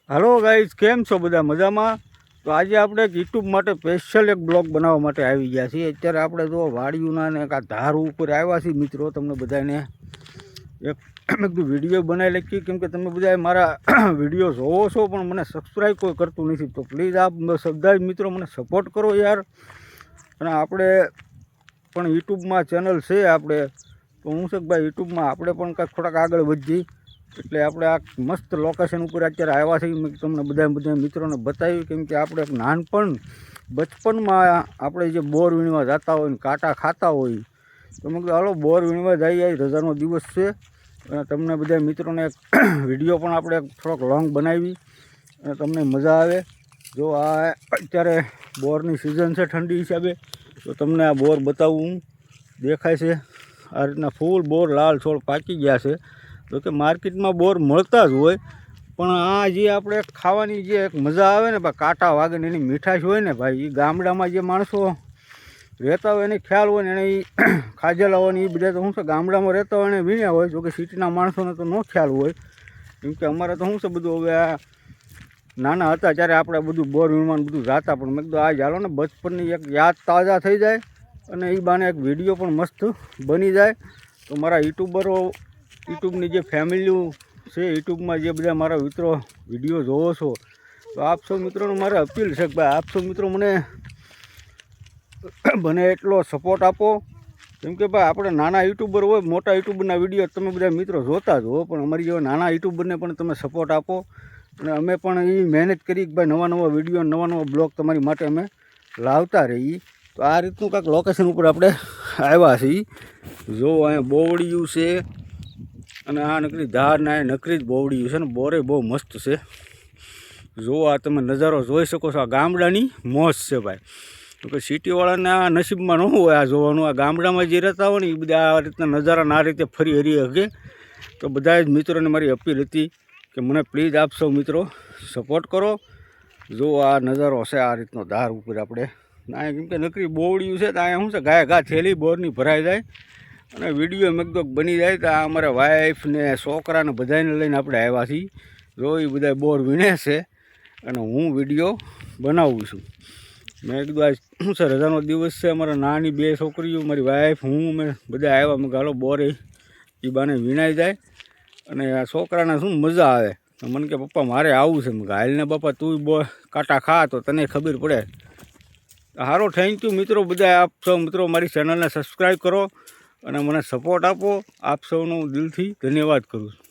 Hello guys, केम छो बधा मजामां। तो आज आपणे यूट्यूब माटे स्पेशल एक ब्लॉग बनाववा माटे आवी गया छीए। अत्यारे आपणे जो वाड़ीना ने का धार उपर आव्या छीए मित्रों, तमने बधाने एक मैं कीधुं विडियो बनावी लखी, केम के तमे बधाए मारा विडियो जोवो छो पण मने सब्सक्राइब कोई करतुं नथी। तो प्लीज आप બધા मित्रों मने सपोर्ट करो यार। अने आपणे पण यूट्यूब में चेनल छे आपणे, तो हूँ छे भाई यूट्यूब में आपणे पण कांईक थोड़ाक आगळ वधीए। એટલે આપણે આ મસ્ત લોકેશન ઉપર અત્યારે આવ્યા છીએ। મેં તમને બધા મિત્રોને બતાવ્યું, કેમ કે આપણે નાનપણ બચપનમાં આપણે જે બોર વીણવા જતા હોય ને કાંટા ખાતા હોય, તો મેં કીધું હાલો બોર વીણવા જઈએ, રજાનો દિવસ છે અને તમને બધા મિત્રોને એક વિડીયો પણ આપણે થોડોક લોંગ બનાવી અને તમને મજા આવે। જો આ અત્યારે બોરની સિઝન છે ઠંડી હિસાબે, તો તમને આ બોર બતાવું દેખાય છે। આ રીતના ફૂલ બોર લાલ છોડ પાકી ગયા છે। તો કે માર્કેટમાં બોર મળતા જ હોય, પણ આ જે આપણે ખાવાની જે એક મજા આવે ને ભાઈ, કાંટા વાગે ને એની મીઠાશ હોય ને ભાઈ, એ ગામડામાં જે માણસો રહેતા હોય એને ખ્યાલ હોય ને, એને એ ખાધેલા હોય ને એ બધા તો શું છે ગામડામાં રહેતા હોય એને વીણ્યા હોય। જોકે સિટીના માણસોને તો ન ખ્યાલ હોય, કેમ કે અમારે તો શું છે બધું હવે આ નાના હતા ત્યારે આપણે બધું બોર વીણવાનું બધું જાતા, પણ મેં કીધું આ ચાલો ને બચપનની એક યાદ તાજા થઈ જાય અને એ બાને એક વિડીયો પણ મસ્ત બની જાય। તો મારા યુટ્યુબની જે ફેમિલી છે, યુટ્યુબમાં જે બધા મારા મિત્રો વિડીયો જોવો છો, તો આપ સૌ મિત્રોને મારે અપીલ છે કે ભાઈ આપ સૌ મિત્રો મને બને એટલો સપોર્ટ આપો। કેમ કે ભાઈ આપણે નાના યુટ્યુબર હોય, મોટા યુટ્યુબરના વિડીયો તમે બધા મિત્રો જોતા જ હો, પણ અમારી જેવા નાના યુટ્યુબરને પણ તમે સપોર્ટ આપો અને અમે પણ એ મહેનત કરી કે ભાઈ નવા વિડીયો નવા બ્લોગ તમારી માટે અમે લાવતા રહીએ। તો આ રીતનું કાંઈક લોકેશન ઉપર આપણે આવ્યા છીએ। જો અહીંયા બોવડિયું છે અને આ નકરી ધાર ને નકરી જ બોવડિયું છે ને બોરે બહુ મસ્ત છે। જો આ તમે નજારો જોઈ શકો છો, આ ગામડાની મોજ છે ભાઈ। તો કે સિટીવાળાને આ નસીબમાં ન હોય આ જોવાનું, આ ગામડામાં જે રહેતા હોય ને એ બધા આ રીતના નજારાને આ રીતે ફરી હરી શકે। તો બધા જ મિત્રોને મારી અપીલ હતી કે મને પ્લીઝ આપ સૌ મિત્રો સપોર્ટ કરો। જો આ નજારો છે આ રીતનો ધાર ઉપર આપણે ના, કેમ કે નકરી બોવડિયું છે તો અહીંયા શું છે ગાય ઘા થેલી બોરની ભરાઈ જાય અને વિડીયો મગદોક બની જાય। તો આ અમારા વાઈફ ને છોકરાને બધાને લઈને આપણે આવ્યા છીએ। જો એ બધા બોર વીણે છે અને હું વિડીયો બનાવું છું। મેં કીધું આજ શું છે રજાનો દિવસ છે, અમારા નાની બે છોકરીઓ મારી વાઈફ હું મેં બધા આવ્યા। મેં ગાલો બોર એ બાને વીણાઈ જાય અને આ છોકરાને શું મજા આવે। તો મને કે પપ્પા મારે આવું છે। મેં હાલને બાપા તું બોર કાંટા ખા તો તને ખબર પડે। સારો થેન્ક યુ મિત્રો, બધા આપ સૌ મિત્રો મારી ચેનલને સબસ્ક્રાઈબ કરો અને મને સપોર્ટ આપો। આપ સૌનો દિલથી ધન્યવાદ કરું છું।